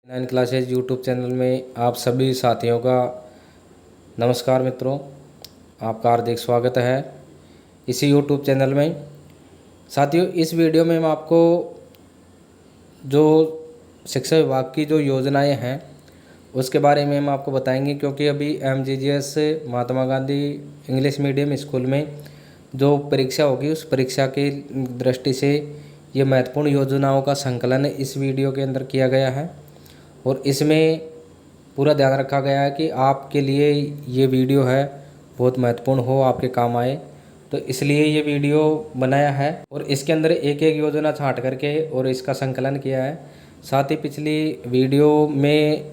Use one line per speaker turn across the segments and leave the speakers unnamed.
9 classes YouTube channel में आप सभी साथियों का नमस्कार मित्रों। आपका हार्दिक स्वागत है इसी यूट्यूब चैनल में। साथियों, इस वीडियो में हम आपको जो शिक्षा विभाग की जो योजनाएं हैं उसके बारे में हम आपको बताएंगे, क्योंकि अभी MGGS Mahatma Gandhi English medium school में जो परीक्षा होगी उस परीक्षा की दृष्टि से ये महत्वपूर्ण योजनाओं का संकलन इस वीडियो के अंदर किया गया है और इसमें पूरा ध्यान रखा गया है कि आपके लिए ये वीडियो है बहुत महत्वपूर्ण हो, आपके काम आए, तो इसलिए ये वीडियो बनाया है और इसके अंदर एक एक योजना छांट करके और इसका संकलन किया है। साथ ही पिछली वीडियो में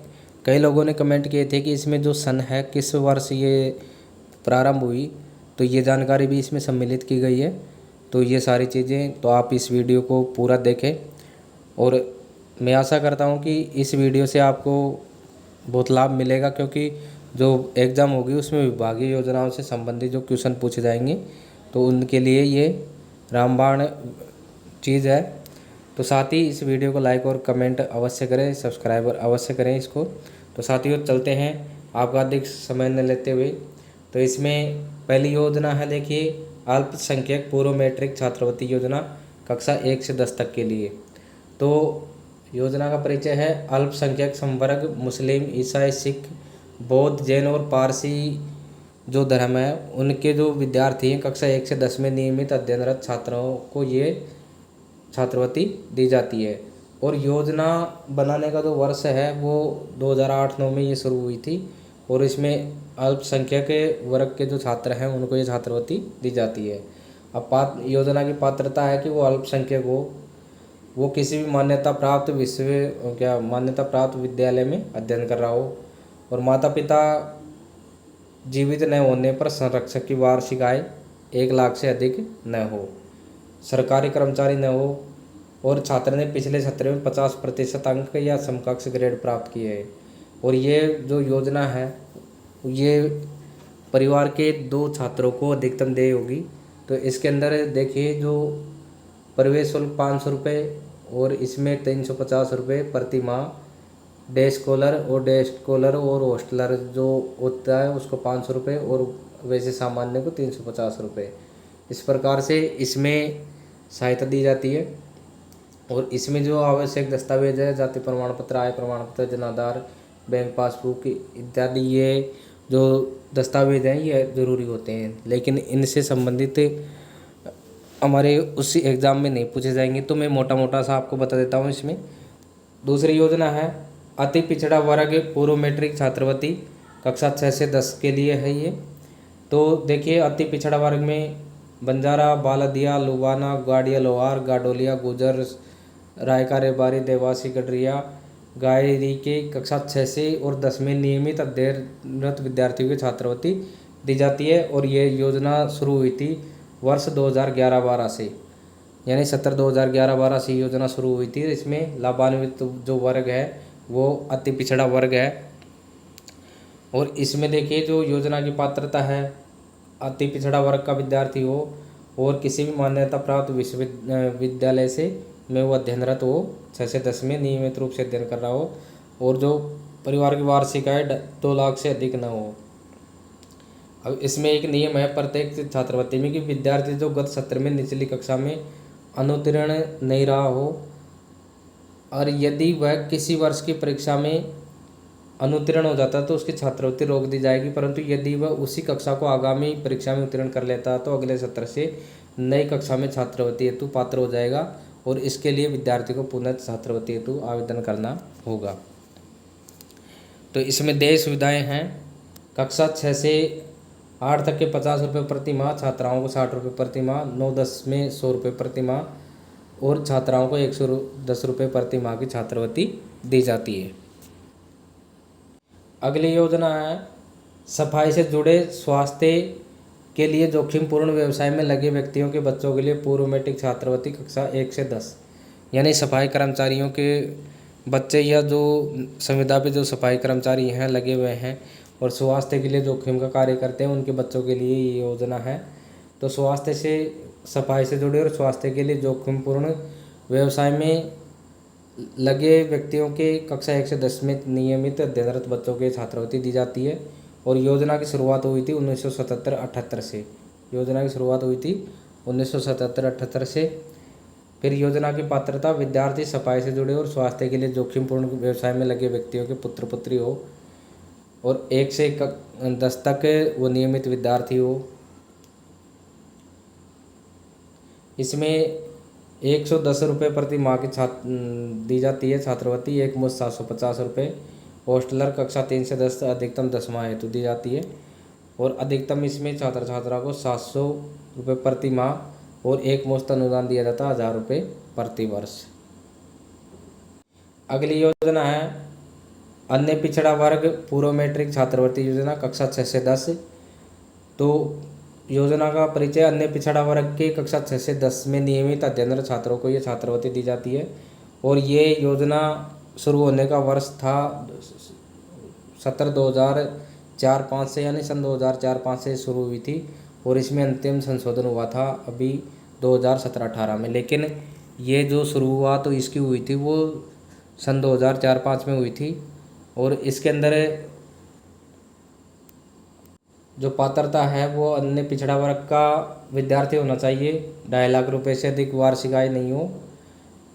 कई लोगों ने कमेंट किए थे कि इसमें जो सन है किस वर्ष ये प्रारंभ हुई, तो ये जानकारी भी इसमें सम्मिलित की गई है। तो ये सारी चीज़ें तो आप इस वीडियो को पूरा देखें और मैं आशा करता हूँ कि इस वीडियो से आपको बहुत लाभ मिलेगा, क्योंकि जो एग्ज़ाम होगी उसमें विभागीय योजनाओं से संबंधित जो क्वेश्चन पूछे जाएंगे तो उनके लिए ये रामबाण चीज़ है। तो साथ ही इस वीडियो को लाइक और कमेंट अवश्य करें, सब्सक्राइब अवश्य करें इसको। तो साथियों चलते हैं आपका अधिक समय न लेते हुए। तो इसमें पहली योजना है, देखिए, अल्पसंख्यक पूर्व मैट्रिक छात्रवृत्ति योजना कक्षा 1 से 10 तक के लिए। तो योजना का परिचय है। अल्पसंख्यक संवर्ग मुस्लिम, ईसाई, सिख, बौद्ध, जैन और पारसी जो धर्म है उनके जो विद्यार्थी हैं कक्षा 1 से 10 में नियमित अध्ययनरत छात्रों को ये छात्रवृत्ति दी जाती है। और योजना बनाने का जो वर्ष है वो 2008-9 में ये शुरू हुई थी और इसमें अल्पसंख्यक वर्ग के जो छात्र हैं उनको ये छात्रवृत्ति दी जाती है। अब योजना की पात्रता है कि वो अल्पसंख्यक हो, वो किसी भी मान्यता प्राप्त मान्यता प्राप्त विद्यालय में अध्ययन कर रहा हो और माता पिता जीवित न होने पर संरक्षक की वार्षिक आय 1 लाख से अधिक न हो, सरकारी कर्मचारी न हो और छात्र ने पिछले सत्र में 50% अंक या समकक्ष ग्रेड प्राप्त किए हैं। और ये जो योजना है ये परिवार के 2 छात्रों को अधिकतम देय होगी। तो इसके अंदर देखिए, जो प्रवेश शुल्क 500 रुपये और इसमें 350 रुपये प्रति माह, डे स्कॉलर और हॉस्टलर जो होता है उसको 500 रुपये और वैसे सामान्य को 350 रुपये। इस प्रकार से इसमें सहायता दी जाती है। और इसमें जो आवश्यक दस्तावेज है, जाति प्रमाण पत्र, आय प्रमाण पत्र, जनाधार, बैंक पासबुक इत्यादि, ये जो दस्तावेज हैं ये ज़रूरी होते हैं, लेकिन इनसे संबंधित हमारे उसी एग्ज़ाम में नहीं पूछे जाएंगे। तो मैं मोटा मोटा सा आपको बता देता हूँ। इसमें दूसरी योजना है अति पिछड़ा वर्ग पूर्व मैट्रिक छात्रवृत्ति कक्षा 6 से 10 के लिए है ये। तो देखिए, अति पिछड़ा वर्ग में बंजारा, बालदिया, लुबाना, गाड़िया, लोहार, गाडोलिया, गुजर, रायका, रेबारी, देवासी, गडरिया, गायरी के कक्षा 6 से और 10 में नियमित अध्ययनरत विद्यार्थियों की छात्रवृत्ति दी जाती है। और ये योजना शुरू हुई थी वर्ष 2011-12 से, यानी सत्र 2011-12 से योजना शुरू हुई थी। इसमें लाभान्वित जो वर्ग है वो अति पिछड़ा वर्ग है। और इसमें देखिए, जो योजना की पात्रता है, अति पिछड़ा वर्ग का विद्यार्थी हो और किसी भी मान्यता प्राप्त विश्वविद्यालय से में वो अध्ययनरत हो, 6 से 10 में नियमित रूप से अध्ययन कर रहा हो और जो परिवार की वार्षिक आय 2 लाख से अधिक न हो। अब इसमें एक नियम है प्रत्येक छात्रवृत्ति में कि विद्यार्थी जो गत सत्र में निचली कक्षा में अनुत्तीर्ण नहीं रहा हो और यदि वह किसी वर्ष की परीक्षा में अनुत्तीर्ण हो जाता है तो उसकी छात्रवृत्ति रोक दी जाएगी, परंतु यदि वह उसी कक्षा को आगामी परीक्षा में उत्तीर्ण कर लेता है तो अगले सत्र से नई कक्षा में छात्रवृत्ति हेतु पात्र हो जाएगा और इसके लिए विद्यार्थी को पुनः छात्रवृत्ति हेतु आवेदन करना होगा। तो इसमें देय सुविधाएँ हैं। कक्षा 6 से 8 तक के 50 रुपये प्रति माह, छात्राओं को 60 रुपये प्रति माह, 9-10 में 100 रुपये प्रति माह और छात्राओं को 110 रुपये प्रति माह की छात्रवृत्ति दी जाती है। अगली योजना है सफाई से जुड़े स्वास्थ्य के लिए जोखिमपूर्ण व्यवसाय में लगे व्यक्तियों के बच्चों के लिए पूर्व मैट्रिक छात्रवृत्ति कक्षा 1 से 10, यानी सफाई कर्मचारियों के बच्चे या जो संविदा पे जो सफाई कर्मचारी हैं लगे हुए हैं और स्वास्थ्य के लिए जोखिम का कार्य करते हैं उनके बच्चों के लिए ये योजना है। तो स्वास्थ्य से, सफाई से जुड़े और स्वास्थ्य के लिए जोखिमपूर्ण व्यवसाय में लगे व्यक्तियों के कक्षा 1 से 10 में नियमित अध्ययनरत बच्चों के छात्रवृत्ति दी जाती है। और योजना की शुरुआत हुई थी 1977-78 से। योजना की शुरुआत हुई थी 1977-78 से। फिर योजना की पात्रता विद्यार्थी सफाई से जुड़े और स्वास्थ्य के लिए जोखिमपूर्ण व्यवसाय में लगे व्यक्तियों के पुत्र पुत्री हो और 1 से 10 तक वो नियमित विद्यार्थी हो। इसमें 110 रुपये प्रति माह की दी जाती है छात्रवृत्ति, एक मुश्त 750 रुपये। हॉस्टलर कक्षा 3 से 10 अधिकतम 10 माह हेतु दी जाती है और अधिकतम इसमें छात्र छात्रा को 700 रुपये प्रति माह और एक मुश्त अनुदान दिया जाता है 1000 रुपये प्रति वर्ष। अगली योजना है अन्य पिछड़ा वर्ग पूर्व मैट्रिक छात्रवृत्ति योजना, कक्षा 6 से 10। तो योजना का परिचय, अन्य पिछड़ा वर्ग के कक्षा 6 से 10 में नियमित अध्ययनरत छात्रों को ये छात्रवृत्ति दी जाती है। और ये योजना शुरू होने का वर्ष था 2004-05 से, यानी सन 2004-05 से शुरू हुई थी और इसमें अंतिम संशोधन हुआ था अभी 2017-18 में। लेकिन ये जो शुरुआत तो इसकी हुई थी वो सन 2004-05 में हुई थी। और इसके अंदर जो पात्रता है वो अन्य पिछड़ा वर्ग का विद्यार्थी होना चाहिए, 2.5 लाख रुपए से अधिक वार्षिक आय नहीं हो।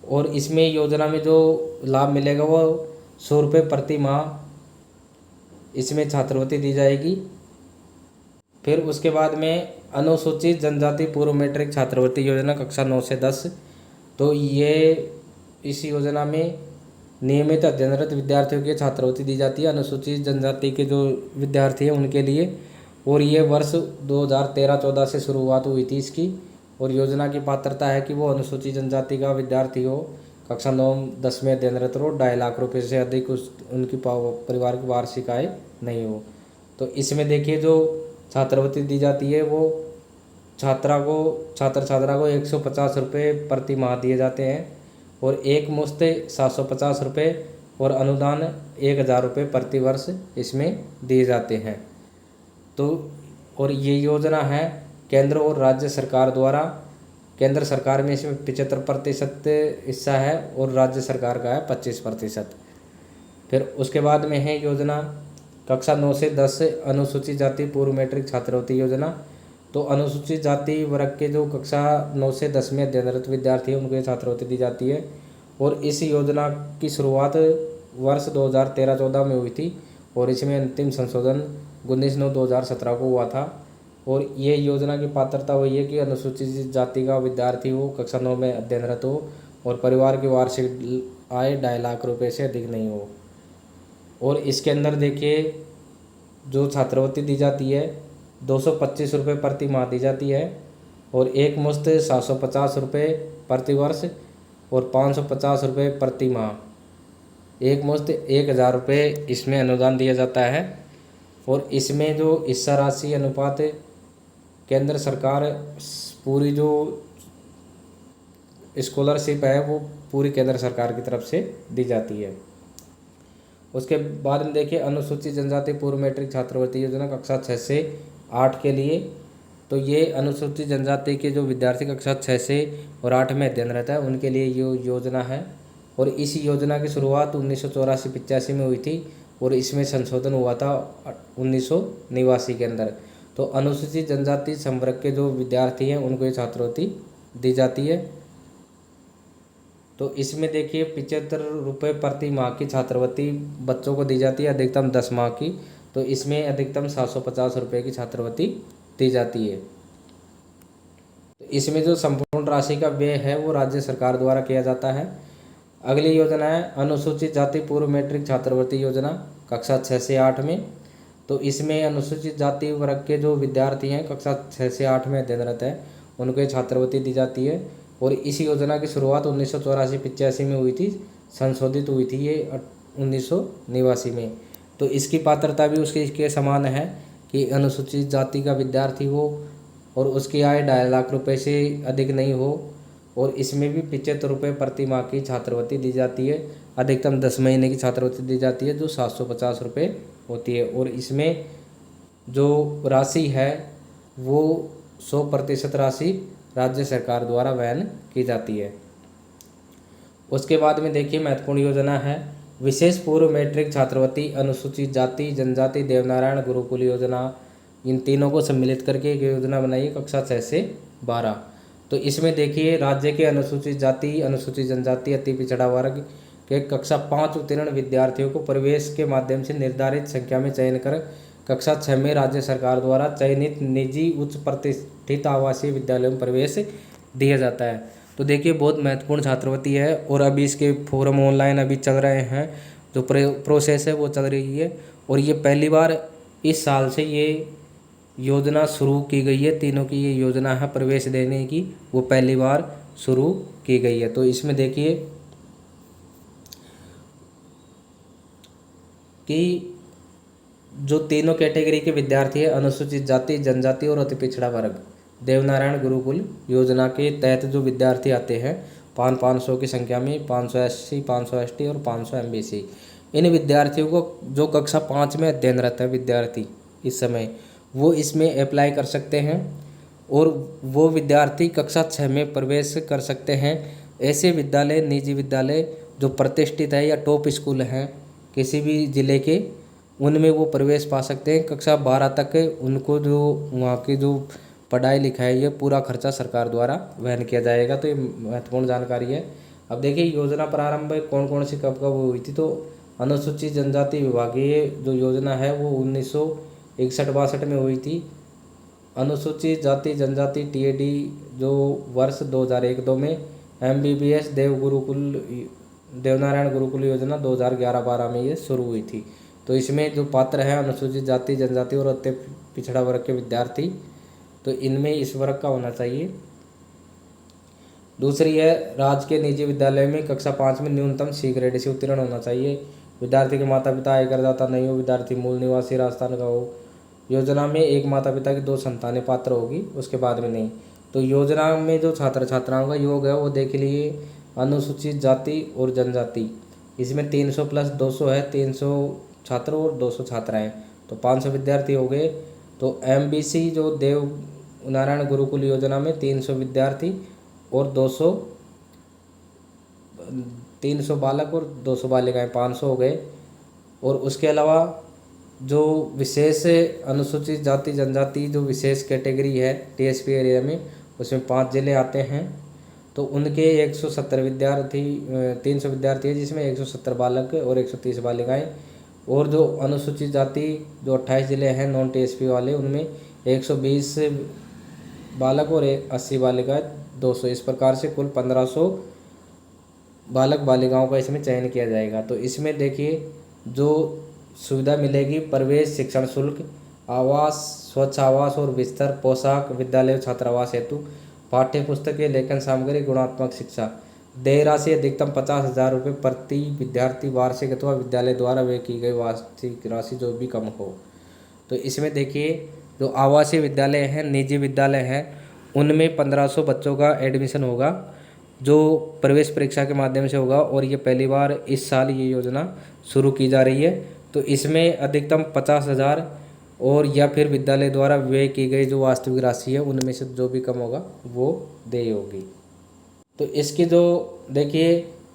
और इसमें योजना में जो लाभ मिलेगा वो 100 रुपये प्रति माह इसमें छात्रवृत्ति दी जाएगी। फिर उसके बाद में अनुसूचित जनजाति पूर्व मैट्रिक छात्रवृत्ति योजना, कक्षा 9 से 10। तो ये इस योजना में नियमित अध्ययनरत विद्यार्थियों की छात्रवृत्ति दी जाती है, अनुसूचित जनजाति के जो विद्यार्थी हैं उनके लिए। और ये वर्ष 2013-14 से शुरुआत हुई थी इसकी। और योजना की पात्रता है कि वो अनुसूचित जनजाति का विद्यार्थी हो, कक्षा 9-10 में अध्ययनरत हो, 2.5 लाख रुपए से अधिक उनकी परिवार की वार्षिक आय नहीं हो। तो इसमें देखिए जो छात्रवृत्ति दी जाती है वो छात्र छात्रा को 150 रुपये प्रति माह दिए जाते हैं और एक मुश्त 750 रुपये और अनुदान 1000 रुपये प्रति वर्ष इसमें दिए जाते हैं। तो और ये योजना है केंद्र और राज्य सरकार द्वारा। केंद्र सरकार में इसमें 75% हिस्सा है और राज्य सरकार का है 25%। फिर उसके बाद में है योजना कक्षा 9 से 10 अनुसूचित जाति पूर्व मैट्रिक छात्रवृत्ति योजना। तो अनुसूचित जाति वर्ग के जो कक्षा 9 से 10 में अध्ययनरत विद्यार्थी हैं उनको ये छात्रवृत्ति दी जाती है। और इस योजना की शुरुआत वर्ष 2013-14 में हुई थी और इसमें अंतिम संशोधन 19/9/2017 को हुआ था। और ये योजना की पात्रता वही है कि अनुसूचित जाति का विद्यार्थी हो, कक्षा 9 में अध्ययनरत हो और परिवार की वार्षिक आय 2.5 लाख रुपए से अधिक नहीं हो। और इसके अंदर देखिए जो छात्रवृत्ति दी जाती है 225 रुपये प्रति माह दी जाती है और एक मुश्त 750 रुपये प्रति वर्ष और 550 रुपये प्रति माह, एक मुश्त 1000 रुपये इसमें अनुदान दिया जाता है। और इसमें जो हिस्सा राशि अनुपात केंद्र सरकार पूरी जो स्कॉलरशिप है वो पूरी केंद्र सरकार की तरफ से दी जाती है। उसके बाद में देखिए अनुसूचित जनजाति पूर्व मैट्रिक छात्रवृत्ति योजना, कक्षा 6 से 8 के लिए। तो ये अनुसूचित जनजाति के जो विद्यार्थी कक्षा 6 से और 8 में अध्ययनरत है उनके लिए ये योजना है। और इस योजना की शुरुआत 1984-85 में हुई थी और इसमें संशोधन हुआ था 1989 के अंदर। तो अनुसूचित जनजाति संवर्ग के जो विद्यार्थी हैं उनको ये छात्रवृत्ति दी जाती है। तो इसमें देखिए 75 रुपये प्रति माह की छात्रवृत्ति बच्चों को दी जाती है, अधिकतम 10 माह की। तो इसमें अधिकतम 750 रुपये की छात्रवृत्ति दी जाती है। तो इसमें जो संपूर्ण राशि का व्यय है वो राज्य सरकार द्वारा किया जाता है। अगली योजना है अनुसूचित जाति पूर्व मैट्रिक छात्रवृत्ति योजना, कक्षा 6 से 8 में। तो इसमें अनुसूचित जाति वर्ग के जो विद्यार्थी हैं कक्षा 6 से 8 में अध्ययनरत हैं उनको छात्रवृत्ति दी जाती है। और इस योजना की शुरुआत 1984-85 में हुई थी, संशोधित हुई थी ये 1989 में। तो इसकी पात्रता भी उसके समान है कि अनुसूचित जाति का विद्यार्थी हो और उसकी आय 2.5 लाख रुपए से अधिक नहीं हो। और इसमें भी 75 रुपये प्रति माह की छात्रवृत्ति दी जाती है, अधिकतम 10 महीने की छात्रवृत्ति दी जाती है जो 750 रुपये होती है। और इसमें जो राशि है वो 100% राशि राज्य सरकार द्वारा वहन की जाती है। उसके बाद में देखिए महत्वपूर्ण योजना है विशेष पूर्व मैट्रिक छात्रवृत्ति अनुसूचित जाति जनजाति देवनारायण गुरुकुल योजना। इन तीनों को सम्मिलित करके एक योजना बनाई है कक्षा 6 से 12। तो इसमें देखिए राज्य के अनुसूचित जाति अनुसूचित जनजाति अति पिछड़ा वर्ग के कक्षा 5 उत्तीर्ण विद्यार्थियों को प्रवेश के माध्यम से निर्धारित संख्या में चयन कर कक्षा 6 में राज्य सरकार द्वारा चयनित निजी उच्च प्रतिष्ठित आवासीय विद्यालयों में प्रवेश दिया जाता है। तो देखिए बहुत महत्वपूर्ण छात्रवृत्ति है और अभी इसके फॉर्म ऑनलाइन अभी चल रहे हैं, जो प्रोसेस है वो चल रही है। और ये पहली बार इस साल से ये योजना शुरू की गई है, तीनों की ये योजना है प्रवेश देने की, वो पहली बार शुरू की गई है। तो इसमें देखिए कि जो तीनों कैटेगरी के विद्यार्थी है अनुसूचित जाति जनजाति और अति पिछड़ा वर्ग देवनारायण गुरुकुल योजना के तहत जो विद्यार्थी आते हैं 500 की संख्या में 500 SC 500 ST और 500 MBC, इन विद्यार्थियों को जो कक्षा 5 में अध्ययनरत है विद्यार्थी इस समय वो इसमें अप्लाई कर सकते हैं और वो विद्यार्थी कक्षा 6 में प्रवेश कर सकते हैं। ऐसे विद्यालय निजी विद्यालय जो प्रतिष्ठित है या टॉप स्कूल हैं किसी भी ज़िले के, उनमें वो प्रवेश पा सकते हैं। कक्षा 12 तक उनको जो वहाँ की जो पढ़ाई लिखाई है पूरा खर्चा सरकार द्वारा वहन किया जाएगा। तो ये महत्वपूर्ण जानकारी है। अब देखिए योजना प्रारंभ कौन कौन सी कब कब हुई थी। तो अनुसूचित जनजाति विभागीय जो योजना है वो 1961-62 में हुई थी। अनुसूचित जाति जनजाति TAD जो वर्ष 2001-2 में, MBBS देवनारायण गुरुकुल योजना 2011-12 में ये शुरू हुई थी। तो इसमें जो पात्र है अनुसूचित जाति जनजाति और अति पिछड़ा वर्ग के विद्यार्थी, तो इनमें इस वर्ग का होना चाहिए। दूसरी है राज्य के निजी विद्यालय में कक्षा 5 में न्यूनतम C ग्रेड से उत्तीर्ण होना चाहिए। विद्यार्थी के माता पिता आयकरदाता नहीं हो, विद्यार्थी मूल निवासी राजस्थान का हो। योजना में एक माता पिता की 2 संतानें पात्र होगी, उसके बाद में नहीं। तो योजना में जो छात्र छात्राओं का योग है वो देख लिए अनुसूचित जाति और जनजाति, इसमें 300 + 200 है, 300 छात्र और 200 छात्राएँ, तो 500 विद्यार्थी हो गए। तो MBC जो देव नारायण गुरुकुल योजना में 300 विद्यार्थी और 300 बालक और 200 बालिकाएँ 500 हो गए। और उसके अलावा जो विशेष अनुसूचित जाति जनजाति जो विशेष कैटेगरी है TSP एरिया में, उसमें 5 जिले आते हैं। तो उनके 170 विद्यार्थी 300 विद्यार्थी है, जिसमें 170 बालक और 130 बालिकाएँ। और जो अनुसूचित जाति जो 28 जिले हैं नॉन TSP वाले, उनमें 120 बालक और 80 बालिकाएँ 200। इस प्रकार से कुल 1500 बालक बालिकाओं का इसमें चयन किया जाएगा। तो इसमें देखिए जो सुविधा मिलेगी प्रवेश शिक्षण शुल्क, आवास स्वच्छ आवास और बिस्तर, पोशाक, विद्यालय छात्रावास हेतु पाठ्य पुस्तकें, लेखन सामग्री, गुणात्मक शिक्षा। देय राशि अधिकतम 50,000 रुपये प्रति विद्यार्थी वार्षिक अथवा विद्यालय द्वारा व्यय की गई वार्षिक राशि जो भी कम हो। तो इसमें देखिए जो आवासीय विद्यालय हैं निजी विद्यालय हैं उनमें 1500 बच्चों का एडमिशन होगा जो प्रवेश परीक्षा के माध्यम से होगा। और ये पहली बार इस साल ये योजना शुरू की जा रही है। तो इसमें अधिकतम 50,000 और या फिर विद्यालय द्वारा व्यय की गई जो वास्तविक राशि है उनमें से जो भी कम होगा वो देय होगी। तो इसकी जो देखिए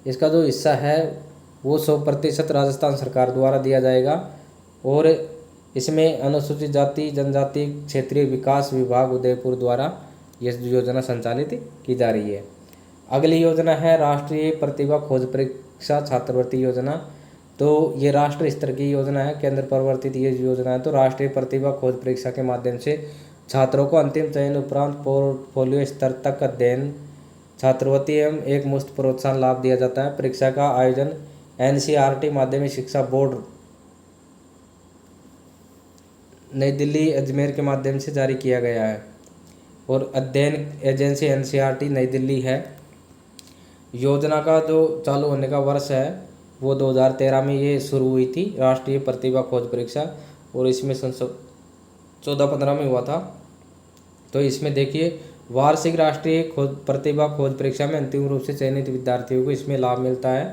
इसका जो हिस्सा है वो 100% राजस्थान सरकार द्वारा दिया जाएगा। और इसमें अनुसूचित जाति जनजाति क्षेत्रीय विकास विभाग उदयपुर द्वारा यह योजना संचालित की जा रही है। अगली योजना है राष्ट्रीय प्रतिभा खोज परीक्षा छात्रवृत्ति योजना। तो ये राष्ट्रीय स्तर की योजना है, केंद्र प्रवर्तित ये योजना है। तो राष्ट्रीय प्रतिभा खोज परीक्षा के माध्यम से छात्रों को अंतिम चयन उपरांत पोर्टफोलियो स्तर तक अध्ययन छात्रवृत्ति एवं एक मुफ्त प्रोत्साहन लाभ दिया जाता है। परीक्षा का आयोजन NCERT माध्यमिक शिक्षा बोर्ड नई दिल्ली अजमेर के माध्यम से जारी किया गया है और अध्ययन एजेंसी NCERT नई दिल्ली है। योजना का जो चालू होने का वर्ष है वो 2013 में ये शुरू हुई थी राष्ट्रीय प्रतिभा खोज परीक्षा, और इसमें 14-15 में हुआ था। तो इसमें देखिए वार्षिक राष्ट्रीय प्रतिभा खोज परीक्षा में अंतिम रूप से चयनित विद्यार्थियों को इसमें लाभ मिलता है।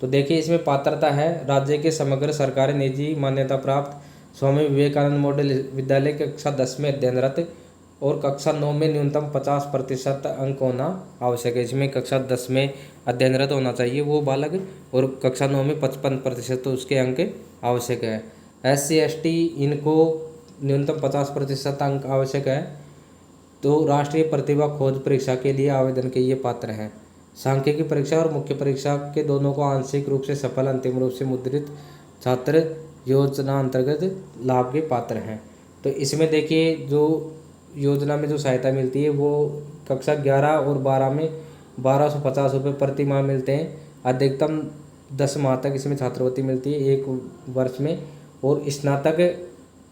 तो देखिए इसमें पात्रता है राज्य के समग्र सरकारी निजी मान्यता प्राप्त स्वामी विवेकानंद मॉडल विद्यालय के कक्षा 10 में अध्ययनरत और कक्षा 9 में न्यूनतम 50% अंक होना आवश्यक है। इसमें कक्षा 10 में अध्ययनरत होना चाहिए वो बालक, और कक्षा 9 में 55% तो उसके अंक आवश्यक है। SC ST इनको न्यूनतम 50% अंक आवश्यक है। तो राष्ट्रीय प्रतिभा खोज परीक्षा के लिए आवेदन के ये पात्र हैं। सांख्यिकी परीक्षा और मुख्य परीक्षा के दोनों को आंशिक रूप से सफल, अंतिम रूप से मुद्रित छात्र योजना अंतर्गत लाभ के पात्र हैं। तो इसमें देखिए जो योजना में जो सहायता मिलती है वो कक्षा 11 और 12 में 1250 रुपये प्रति माह मिलते हैं। अधिकतम 10 माह तक इसमें छात्रवृत्ति मिलती है एक वर्ष में। और स्नातक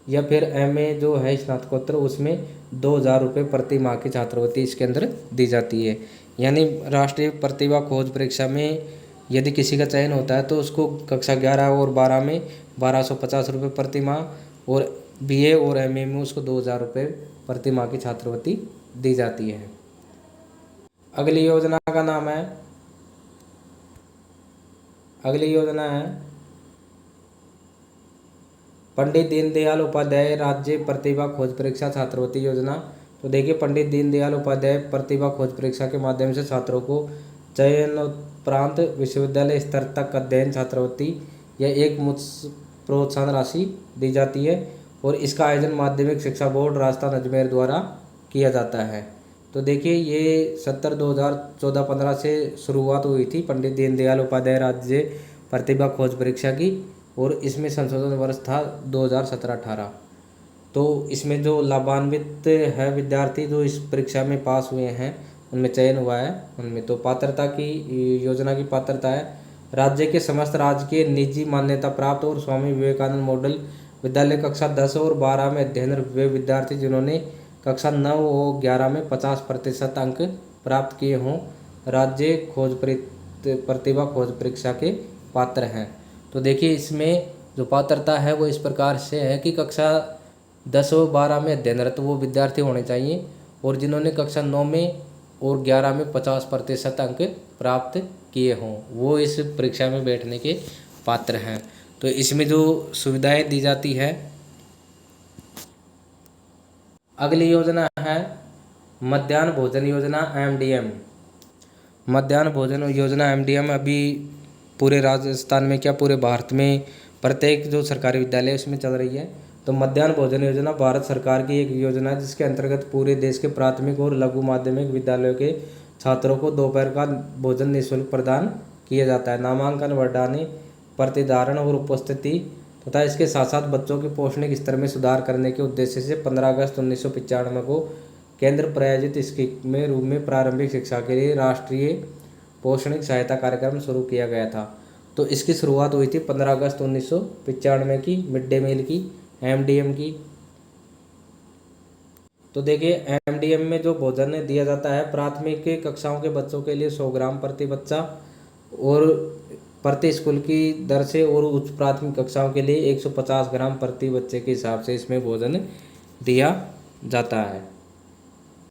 या फिर MA जो है स्नातकोत्तर, उसमें 2000 रुपये प्रति माह की छात्रवृत्ति इसके अंदर दी जाती है। यानी राष्ट्रीय प्रतिभा खोज परीक्षा में यदि किसी का चयन होता है तो उसको कक्षा 11 और 12 में 1250 रुपये प्रति माह, और BA और MA में उसको 2000 रुपये प्रति माह की छात्रवृत्ति दी जाती है। अगली योजना का नाम है पंडित दीनदयाल उपाध्याय राज्य प्रतिभा खोज परीक्षा छात्रवृत्ति योजना। तो देखिए, पंडित दीनदयाल उपाध्याय प्रतिभा खोज परीक्षा के माध्यम से छात्रों को चयनोपरांत विश्वविद्यालय स्तर तक अध्ययन छात्रवृत्ति या एक मुश्त प्रोत्साहन राशि दी जाती है। और इसका आयोजन माध्यमिक शिक्षा बोर्ड राजस्थान अजमेर द्वारा किया जाता है। तो देखिए, ये 2014-15 से शुरुआत हुई थी पंडित दीनदयाल उपाध्याय राज्य प्रतिभा खोज परीक्षा की, और इसमें संशोधन वर्ष था 2017-18। तो इसमें जो लाभान्वित है विद्यार्थी जो इस परीक्षा में पास हुए हैं उनमें चयन हुआ है, उनमें तो पात्रता की योजना की पात्रता है राज्य के समस्त राजकीय निजी मान्यता प्राप्त और स्वामी विवेकानंद मॉडल विद्यालय कक्षा 10 और 12 में अध्ययनरत वे विद्यार्थी जिन्होंने कक्षा 9 और 11 में 50% अंक प्राप्त किए हों राज्य प्रतिभा खोज परीक्षा के पात्र हैं। तो देखिए, इसमें जो पात्रता है वो इस प्रकार से है कि कक्षा 10 और 12 में अध्ययनरत वो विद्यार्थी होने चाहिए, और जिन्होंने कक्षा 9 में और 11 में 50% अंक प्राप्त किए हों वो इस परीक्षा में बैठने के पात्र हैं। तो इसमें जो सुविधाएं दी जाती है। अगली योजना है मध्याह्न भोजन योजना MDM। मध्याह्न भोजन योजना MDM अभी पूरे राजस्थान में क्या पूरे भारत में प्रत्येक जो सरकारी विद्यालय उसमें चल रही है। तो मध्याह्न भोजन योजना भारत सरकार की एक योजना है जिसके अंतर्गत पूरे देश के प्राथमिक और लघु माध्यमिक विद्यालयों के छात्रों को दोपहर का भोजन निःशुल्क प्रदान किया जाता है। नामांकन, बढ़ाने, प्रतिधारण और उपस्थिति तथा इसके साथ साथ बच्चों के पौष्टिक स्तर में सुधार करने के उद्देश्य से 15 अगस्त 1995 को केंद्र प्रायोजित स्कीम में रूप में प्रारंभिक शिक्षा के लिए राष्ट्रीय पौष्टिक सहायता कार्यक्रम शुरू किया गया था। तो इसकी शुरुआत हुई थी 15 अगस्त 1995 की मिड डे मील की MDM की। तो देखिए, MDM में जो भोजन दिया जाता है प्राथमिक कक्षाओं के बच्चों के लिए 100 ग्राम प्रति बच्चा और प्रति स्कूल की दर से, और उच्च प्राथमिक कक्षाओं के लिए 150 ग्राम प्रति बच्चे के हिसाब से इसमें भोजन दिया जाता है।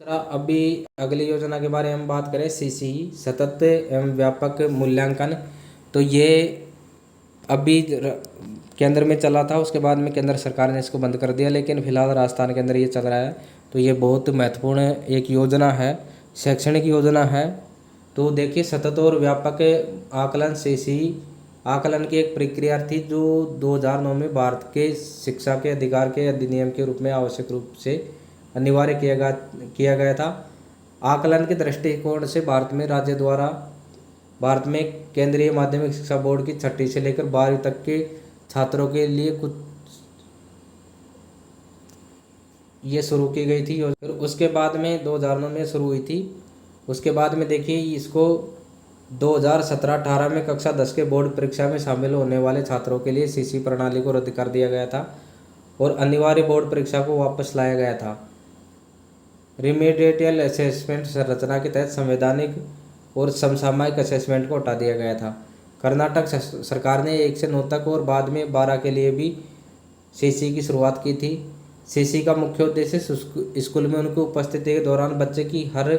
अभी अगली योजना के बारे में हम बात करें CCE सतत एवं व्यापक मूल्यांकन। तो ये अभी केंद्र में चला था, उसके बाद में केंद्र सरकार ने इसको बंद कर दिया, लेकिन फिलहाल राजस्थान के अंदर ये चल रहा है। तो ये बहुत महत्वपूर्ण एक योजना है, शैक्षणिक योजना है। तो देखिए, सतत और व्यापक आकलन CCE आकलन की एक प्रक्रिया थी जो 2009 में भारत के शिक्षा के अधिकार के अधिनियम के रूप में आवश्यक रूप से अनिवार्य किया गया था। आकलन के दृष्टिकोण से भारत में केंद्रीय माध्यमिक शिक्षा बोर्ड की 6ठी से लेकर 12वीं तक के छात्रों के लिए कुछ ये शुरू की गई थी। फिर उसके बाद में 2009 में शुरू हुई थी। उसके बाद में देखिए, इसको 2017-18 में कक्षा 10 के बोर्ड परीक्षा में शामिल होने वाले छात्रों के लिए CCE प्रणाली को रद्द कर दिया गया था और अनिवार्य बोर्ड परीक्षा को वापस लाया गया था। रिमेडिएटल असेसमेंट संरचना के तहत संवैधानिक और समसामयिक असेसमेंट को हटा दिया गया था। कर्नाटक सरकार ने 1 से 9 तक और बाद में 12 के लिए भी CCE की शुरुआत की थी। CCE का मुख्य उद्देश्य स्कूल में उनकी उपस्थिति के दौरान बच्चे की हर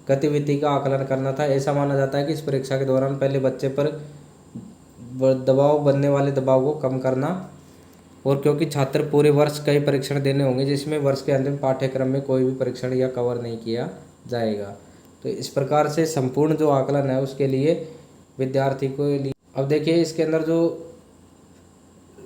गतिविधि का आकलन करना था। ऐसा माना जाता है कि इस परीक्षा के दौरान पहले बच्चे पर दबाव बनने वाले दबाव को कम करना और क्योंकि छात्र पूरे वर्ष कई परीक्षण देने होंगे, जिसमें वर्ष के अंतिम पाठ्यक्रम में कोई भी परीक्षण या कवर नहीं किया जाएगा। तो इस प्रकार से संपूर्ण जो आकलन है उसके लिए विद्यार्थी को लिए, अब देखिए इसके अंदर जो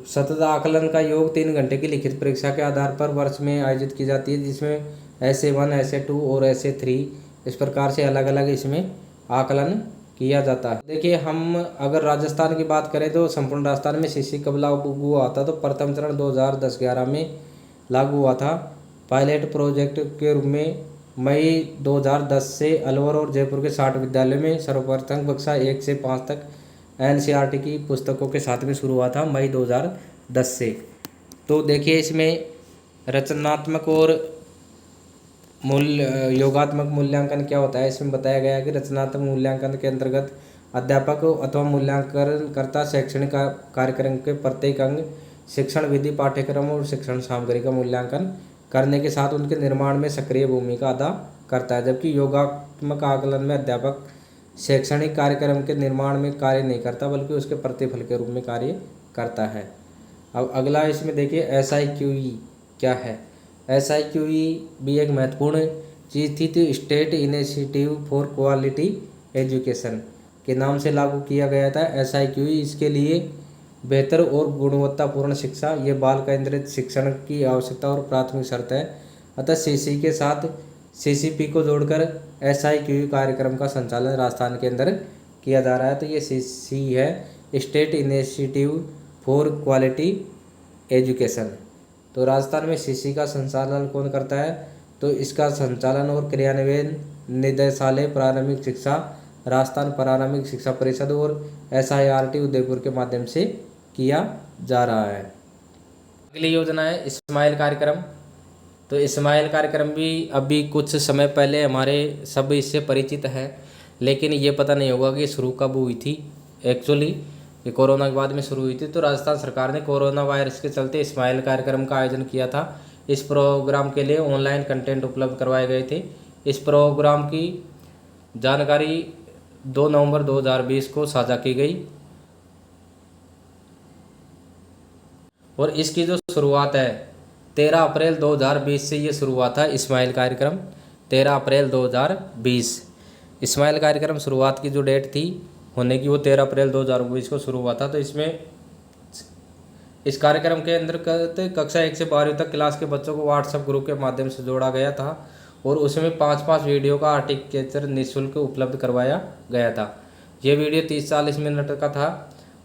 सतत आकलन का योग 3 घंटे की लिखित परीक्षा के आधार पर वर्ष में आयोजित की जाती है, जिसमें SA1, SA2 और SA3 इस प्रकार से अलग अलग इसमें आकलन किया जाता है। देखिए हम अगर राजस्थान की बात करें तो संपूर्ण राजस्थान में CC कब लागू हुआ था, तो प्रथम चरण 2010-11 में लागू हुआ था। पायलट प्रोजेक्ट के रूप में मई 2010 से अलवर और जयपुर के 60 विद्यालयों में सर्वप्रथम कक्षा 1 से 5 तक NCERT की पुस्तकों के साथ में शुरू हुआ था मई 2010 से। तो देखिए इसमें रचनात्मक और योगात्मक मूल्यांकन क्या होता है, इसमें बताया गया है कि रचनात्मक मूल्यांकन के अंतर्गत अध्यापक अथवा मूल्यांकनकर्ता शैक्षणिक कार्यक्रम के प्रत्येक अंग, शिक्षण विधि, पाठ्यक्रम और शिक्षण सामग्री का मूल्यांकन करने के साथ उनके निर्माण में सक्रिय भूमिका अदा करता है। जबकि योगात्मक आकलन में अध्यापक शैक्षणिक कार्यक्रम के निर्माण में कार्य नहीं करता, बल्कि उसके प्रतिफल के रूप में कार्य करता है। अब अगला इसमें देखिए SIQE क्या है। SIQE भी एक महत्वपूर्ण चीज़ थी, तो state initiative for quality education के नाम से लागू किया गया था। SIQE इसके लिए बेहतर और गुणवत्तापूर्ण शिक्षा, ये बाल केंद्रित शिक्षण की आवश्यकता और प्राथमिक शर्त है। अतः CC के साथ CCP को जोड़कर SIQE कार्यक्रम का संचालन राजस्थान के अंदर किया जा रहा है। तो ये CC है, state initiative for quality education. तो राजस्थान में CC का संचालन कौन करता है, तो इसका संचालन और क्रियान्वयन निदेशालय प्रारंभिक शिक्षा, राजस्थान प्रारंभिक शिक्षा परिषद और SIRT उदयपुर के माध्यम से किया जा रहा है। अगली योजना है स्माइल कार्यक्रम। तो स्माइल कार्यक्रम भी अभी कुछ समय पहले हमारे सब इससे परिचित है, लेकिन ये पता नहीं होगा कि शुरू कब हुई थी। एक्चुअली ये कोरोना के बाद में शुरू हुई थी। तो राजस्थान सरकार ने कोरोना वायरस के चलते स्माइल कार्यक्रम का आयोजन किया था। इस प्रोग्राम के लिए ऑनलाइन कंटेंट उपलब्ध करवाए गए थे। इस प्रोग्राम की जानकारी 2 नवंबर 2020 को साझा की गई और इसकी जो शुरुआत है 13 अप्रैल 2020 से ये शुरू हुआ था स्माइल कार्यक्रम। 13 अप्रैल 2020 स्माइल कार्यक्रम शुरुआत की जो डेट थी होने की वो 13 अप्रैल 2020 को शुरू हुआ था। तो इसमें इस कार्यक्रम के अंतर्गत कक्षा 1 से 12वीं तक क्लास के बच्चों को व्हाट्सएप ग्रुप के माध्यम से जोड़ा गया था और उसमें 5-5 वीडियो का आर्टिकचर निःशुल्क उपलब्ध करवाया गया था। ये वीडियो 30-40 मिनट का था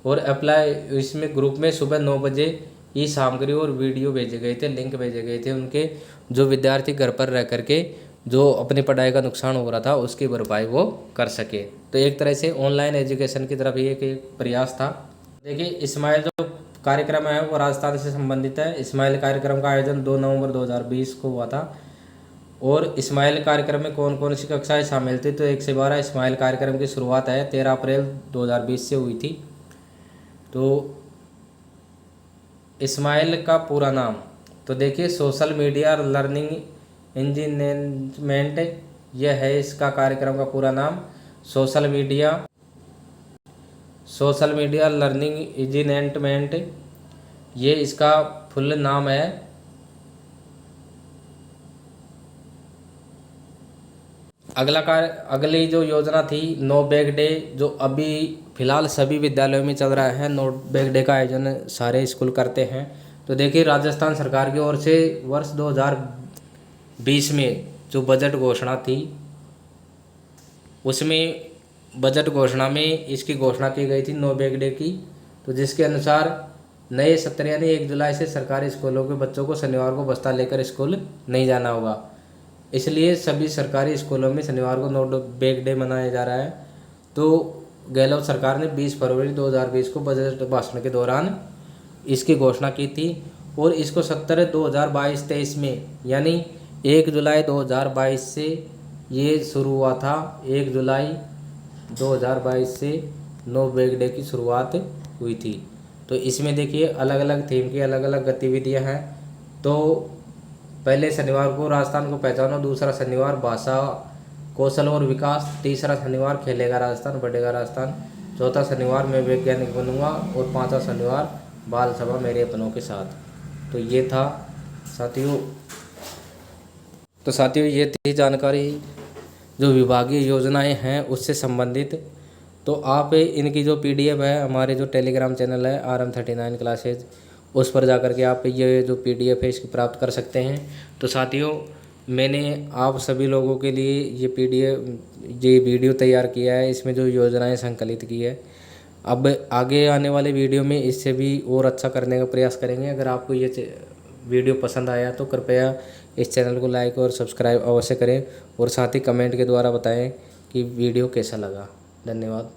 और अप्लाई इसमें ग्रुप में सुबह 9 बजे ई सामग्री और वीडियो भेजे गए थे, लिंक भेजे गए थे उनके, जो विद्यार्थी घर पर रह करके जो अपनी पढ़ाई का नुकसान हो रहा था उसकी भरपाई वो कर सके। तो एक तरह से ऑनलाइन एजुकेशन की तरफ ये एक प्रयास था। देखिए स्माइल जो कार्यक्रम है वो राजस्थान से संबंधित है। स्माइल कार्यक्रम का आयोजन 2 नवंबर 2020 को हुआ था और स्माइल कार्यक्रम में कौन कौन सी कक्षाएं शामिल थी, तो 1 से 12 स्माइल कार्यक्रम की शुरुआत है 13 अप्रैल 2020 से हुई थी। तो स्माइल का पूरा नाम तो देखिए सोशल मीडिया लर्निंग इंजीनियरमेंट, यह है इसका कार्यक्रम का पूरा नाम। सोशल मीडिया लर्निंग इंजीनियरमेंट, ये इसका फुल नाम है। अगली जो योजना थी नो बैग डे, जो अभी फिलहाल सभी विद्यालयों में चल रहा है। नो बैग डे का आयोजन सारे स्कूल करते हैं। तो देखिए राजस्थान सरकार की ओर से वर्ष 2020 में जो बजट घोषणा थी उसमें बजट घोषणा में इसकी घोषणा की गई थी नो बैग डे की। तो जिसके अनुसार नए सत्र यानी 1 जुलाई से सरकारी स्कूलों के बच्चों को शनिवार को बस्ता लेकर स्कूल नहीं जाना होगा। इसलिए सभी सरकारी स्कूलों में शनिवार को नो बैग डे मनाया जा रहा है। तो गहलोत सरकार ने 20 फरवरी 2020 को बजट भाषण के दौरान इसकी घोषणा की थी और इसको सत्र 2022-23 में यानी 1 जुलाई 2022 से ये शुरू हुआ था। 1 जुलाई 2022 से नो बैग डे की शुरुआत हुई थी। तो इसमें देखिए अलग अलग थीम की अलग अलग गतिविधियां हैं। तो पहले शनिवार को राजस्थान को पहचानो, दूसरा शनिवार भाषा कौशल और विकास, तीसरा शनिवार खेलेगा राजस्थान बढ़ेगा राजस्थान, चौथा शनिवार मैं वैज्ञानिक बनूंगा और 5वां शनिवार बाल सभा मेरे अपनों के साथ। तो ये था साथियों, ये थी जानकारी जो विभागीय योजनाएं हैं उससे संबंधित। तो आप इनकी जो पीडीएफ है हमारे जो टेलीग्राम चैनल है RM39 क्लासेज, उस पर जाकर के आप ये जो पीडीएफ है इसकी प्राप्त कर सकते हैं। तो साथियों, मैंने आप सभी लोगों के लिए ये पीडीएफ ये वीडियो तैयार किया है, इसमें जो योजनाएं संकलित की है। अब आगे आने वाले वीडियो में इससे भी और अच्छा करने का प्रयास करेंगे। अगर आपको ये वीडियो पसंद आया तो कृपया इस चैनल को लाइक और सब्सक्राइब अवश्य करें, और साथ ही कमेंट के द्वारा बताएं कि वीडियो कैसा लगा। धन्यवाद।